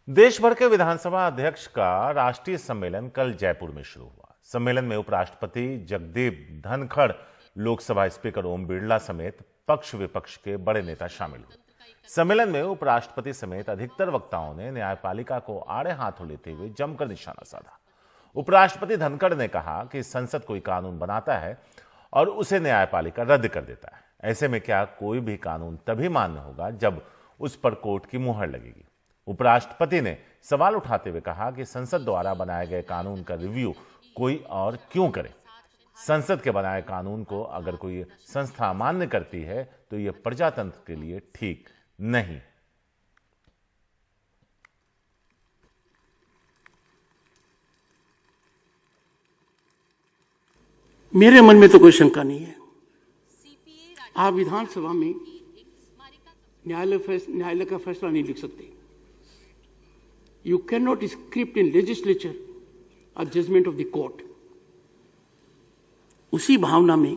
देश भर के विधानसभा अध्यक्ष का राष्ट्रीय सम्मेलन कल जयपुर में शुरू हुआ। सम्मेलन में उपराष्ट्रपति जगदीप धनखड़, लोकसभा स्पीकर ओम बिरला समेत पक्ष विपक्ष के बड़े नेता शामिल हुए। सम्मेलन में उपराष्ट्रपति समेत अधिकतर वक्ताओं ने न्यायपालिका को आड़े हाथों लेते हुए जमकर निशाना साधा। उपराष्ट्रपति धनखड़ ने कहा कि संसद कोई कानून बनाता है और उसे न्यायपालिका रद्द कर देता है। ऐसे में क्या कोई भी कानून तभी मान्य होगा जब उस पर कोर्ट की मुहर लगेगी। उपराष्ट्रपति ने सवाल उठाते हुए कहा कि संसद द्वारा बनाए गए कानून का रिव्यू कोई और क्यों करे। संसद के बनाए कानून को अगर कोई संस्था मान्य करती है तो यह प्रजातंत्र के लिए ठीक नहीं। मेरे मन में तो कोई शंका नहीं है। आप विधानसभा में न्यायालय का फैसला नहीं लिख सकते। You cannot script in legislature a judgment of the court. उसी भावना में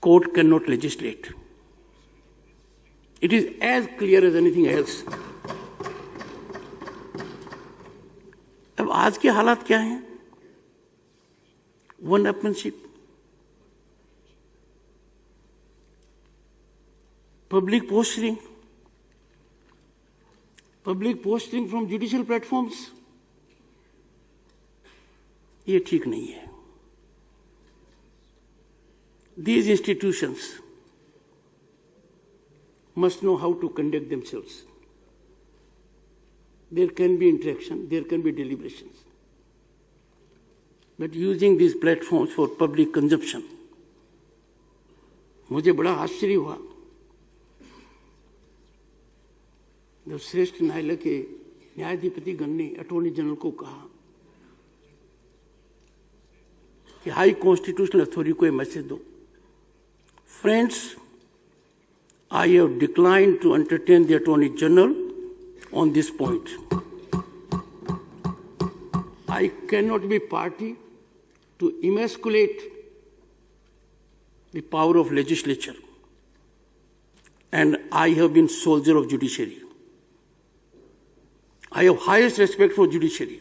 court cannot legislate. It is as clear as anything else. अब आज के हालात क्या हैं? वन-अपmanship, public posting from judicial platforms, ये ठीक नहीं है। These institutions must know how to conduct themselves. There can be interaction, there can be deliberations. But using these platforms for public consumption, मुझे बड़ा आश्चर्य हुआ जब श्रेष्ठ न्यायालय के न्यायाधिपति गण ने अटॉर्नी जनरल को कहा कि हाई कॉन्स्टिट्यूशनल अथॉरिटी को मैसेज दो, friends, I have declined to entertain the attorney general on this point. I can not be party to emasculate the power of legislature, and I have been soldier of judiciary. I have highest respect for judiciary.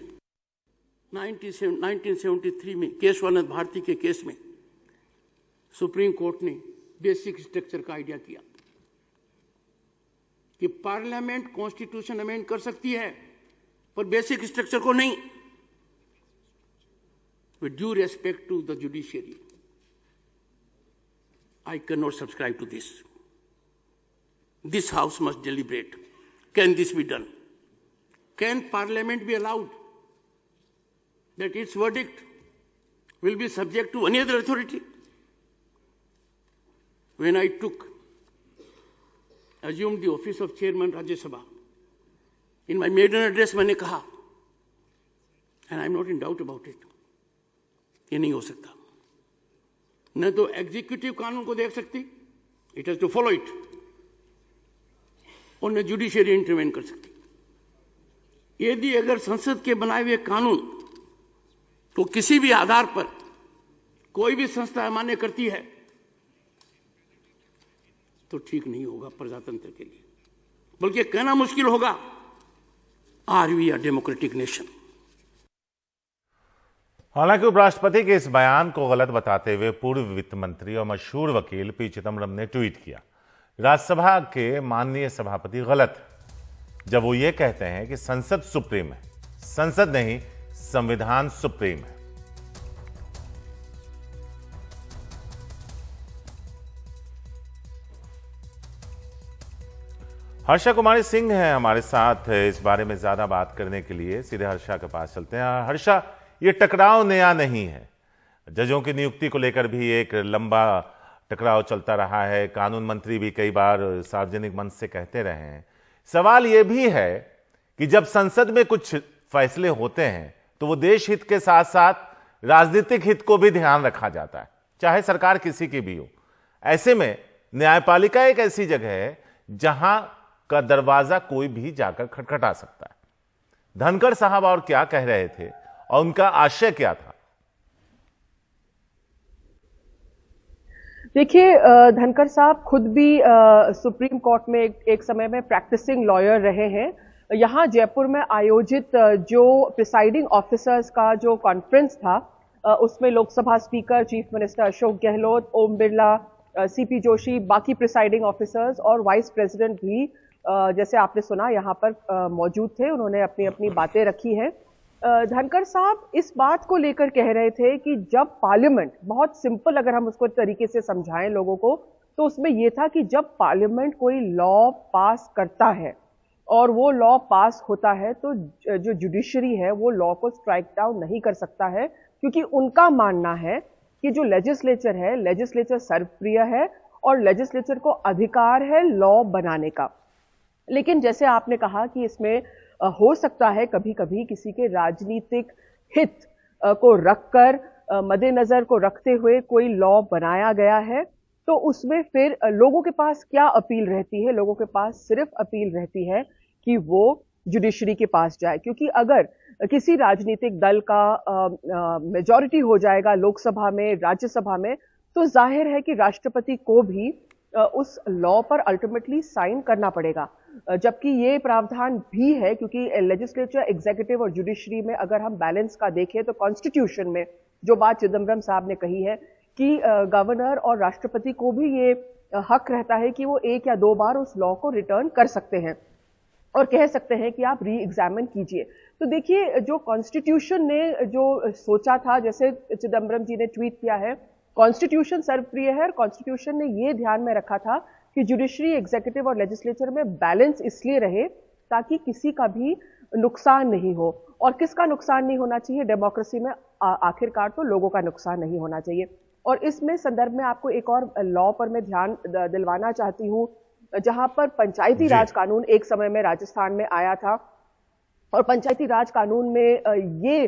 1973 में केशवानंद भारती के case में supreme court ने basic structure का idea किया कि parliament constitution amend कर सकती है पर बेसिक स्ट्रक्चर को नहीं। With due respect to the judiciary, I cannot subscribe to this. This House must deliberate. Can this be done? Can Parliament be allowed that its verdict will be subject to any other authority? When I assumed the office of Chairman Rajya Sabha, in my maiden address मैंने कहा, and I'm not in doubt about it, ये नहीं हो सकता। न तो executive कानून को देख सकती, it has to follow it, और न जुडिशियरी इंटरवेन कर सकती। यदि अगर संसद के बनाए हुए कानून तो किसी भी आधार पर कोई भी संस्था मान्य करती है तो ठीक नहीं होगा प्रजातंत्र के लिए, बल्कि कहना मुश्किल होगा, are we a democratic nation. हालांकि उपराष्ट्रपति के इस बयान को गलत बताते हुए पूर्व वित्त मंत्री और मशहूर वकील पी चिदम्बरम ने ट्वीट किया, राज्यसभा के माननीय सभापति गलत जब वो ये कहते हैं कि संसद सुप्रीम है। संसद नहीं, संविधान सुप्रीम है। हर्षा कुमारी सिंह हैं हमारे साथ इस बारे में ज्यादा बात करने के लिए। सीधे हर्षा के पास चलते हैं। हर्षा, ये टकराव नया नहीं है। जजों की नियुक्ति को लेकर भी एक लंबा टकराव चलता रहा है। कानून मंत्री भी कई बार सार्वजनिक मंच से कहते रहे हैं। सवाल यह भी है कि जब संसद में कुछ फैसले होते हैं तो वो देश हित के साथ साथ राजनीतिक हित को भी ध्यान रखा जाता है, चाहे सरकार किसी की भी हो। ऐसे में न्यायपालिका एक ऐसी जगह है जहां का दरवाजा कोई भी जाकर खटखटा सकता है। धनखड़ साहब और क्या कह रहे थे और उनका आशय क्या था? देखिए, धनखड़ साहब खुद भी सुप्रीम कोर्ट में एक समय में प्रैक्टिसिंग लॉयर रहे हैं। यहाँ जयपुर में आयोजित जो प्रिसाइडिंग ऑफिसर्स का जो कॉन्फ्रेंस था, उसमें Lok Sabha speaker, chief minister Ashok Gehlot, Om Birla, CP Joshi, बाकी प्रिसाइडिंग ऑफिसर्स और वाइस प्रेसिडेंट भी जैसे आपने सुना यहाँ पर मौजूद थे। उन्होंने अपनी अपनी बातें रखी हैं। धनखड़ साहब इस बात को लेकर कह रहे थे कि जब पार्लियामेंट, बहुत सिंपल अगर हम उसको तरीके से समझाएं लोगों को, तो उसमें यह था कि जब पार्लियामेंट कोई लॉ पास करता है और वो लॉ पास होता है तो जो जुडिशरी है वो लॉ को स्ट्राइक डाउन नहीं कर सकता है, क्योंकि उनका मानना है कि जो लेजिस्लेचर है, लेजिस्लेचर सर्वप्रिय है और लेजिस्लेचर को अधिकार है लॉ बनाने का। लेकिन जैसे आपने कहा कि इसमें हो सकता है कभी कभी किसी के राजनीतिक हित को रखकर, मद्देनजर को रखते हुए कोई लॉ बनाया गया है, तो उसमें फिर लोगों के पास क्या अपील रहती है? लोगों के पास सिर्फ अपील रहती है कि वो जुडिशरी के पास जाए, क्योंकि अगर किसी राजनीतिक दल का मेजॉरिटी हो जाएगा लोकसभा में, राज्यसभा में, तो जाहिर है कि राष्ट्रपति को भी उस लॉ पर अल्टीमेटली साइन करना पड़ेगा। जबकि ये प्रावधान भी है, क्योंकि लेजिस्लेचर, एग्जीक्यूटिव और जुडिशरी में अगर हम बैलेंस का देखें तो कॉन्स्टिट्यूशन में जो बात चिदम्बरम साहब ने कही है कि गवर्नर और राष्ट्रपति को भी ये हक रहता है कि वो 1 या 2 बार उस लॉ को रिटर्न कर सकते हैं और कह सकते हैं कि आप री एग्जामिन कीजिए। तो देखिए, जो कॉन्स्टिट्यूशन ने जो सोचा था, जैसे चिदम्बरम जी ने ट्वीट किया है, कॉन्स्टिट्यूशन सर्वप्रिय है और कॉन्स्टिट्यूशन ने ये ध्यान में रखा था कि जुडिशरी, एग्जीक्यूटिव और लेजिस्लेचर में बैलेंस इसलिए रहे ताकि किसी का भी नुकसान नहीं हो। और किसका नुकसान नहीं होना चाहिए? डेमोक्रेसी में आखिरकार तो लोगों का नुकसान नहीं होना चाहिए। और इसमें संदर्भ में आपको एक और लॉ पर मैं ध्यान दिलवाना चाहती हूँ, जहां पर पंचायती राज कानून एक समय में राजस्थान में आया था और पंचायती राज कानून में ये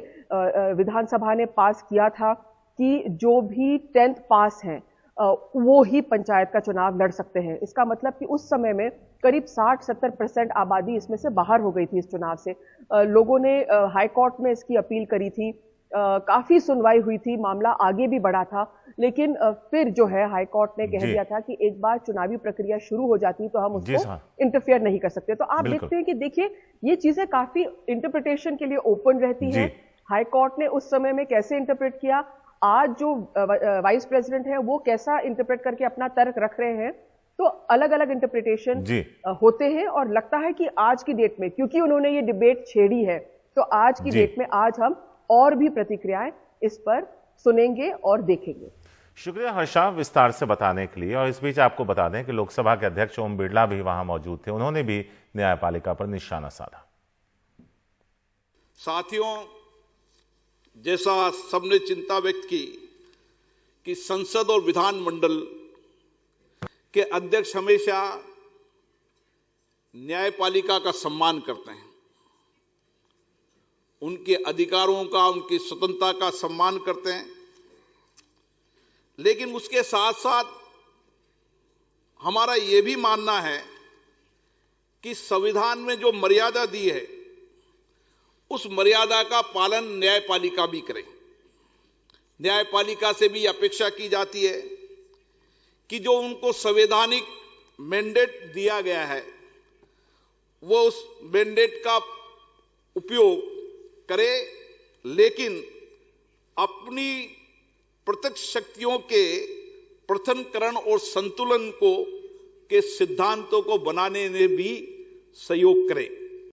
विधानसभा ने पास किया था कि जो भी 10th पास हैं वो ही पंचायत का चुनाव लड़ सकते हैं। इसका मतलब कि उस समय में करीब 60-70% आबादी इसमें से बाहर हो गई थी इस चुनाव से। लोगों ने हाई कोर्ट में इसकी अपील करी थी, काफी सुनवाई हुई थी, मामला आगे भी बढ़ा था, लेकिन फिर जो है हाई कोर्ट ने कह दिया था कि एक बार चुनावी प्रक्रिया शुरू हो जाती तो हम उसको इंटरफेयर नहीं कर सकते। तो आप देखते हैं कि देखिए ये चीजें काफी इंटरप्रिटेशन के लिए ओपन रहती हैं। हाई कोर्ट ने उस समय में कैसे इंटरप्रेट किया, आज जो वाइस प्रेसिडेंट है वो कैसा इंटरप्रेट करके अपना तर्क रख रहे हैं, तो अलग अलग इंटरप्रिटेशन होते हैं। और लगता है कि आज की डेट में, क्योंकि उन्होंने ये डिबेट छेड़ी है, तो आज की डेट में आज हम और भी प्रतिक्रियाएं इस पर सुनेंगे और देखेंगे। शुक्रिया हर्षा विस्तार से बताने के लिए। और इस बीच आपको बता दें कि लोकसभा के अध्यक्ष ओम बिरला भी वहां मौजूद थे, उन्होंने भी न्यायपालिका पर निशाना साधा। साथियों, जैसा सबने चिंता व्यक्त की कि संसद और विधानमंडल के अध्यक्ष हमेशा न्यायपालिका का सम्मान करते हैं, उनके अधिकारों का, उनकी स्वतंत्रता का सम्मान करते हैं, लेकिन उसके साथ साथ हमारा यह भी मानना है कि संविधान में जो मर्यादा दी है उस मर्यादा का पालन न्यायपालिका भी करे। न्यायपालिका से भी अपेक्षा की जाती है कि जो उनको संवैधानिक मैंडेट दिया गया है वो उस मैंडेट का उपयोग करे, लेकिन अपनी प्रत्यक्ष शक्तियों के प्रथनकरण और संतुलन को के सिद्धांतों को बनाने में भी सहयोग करे।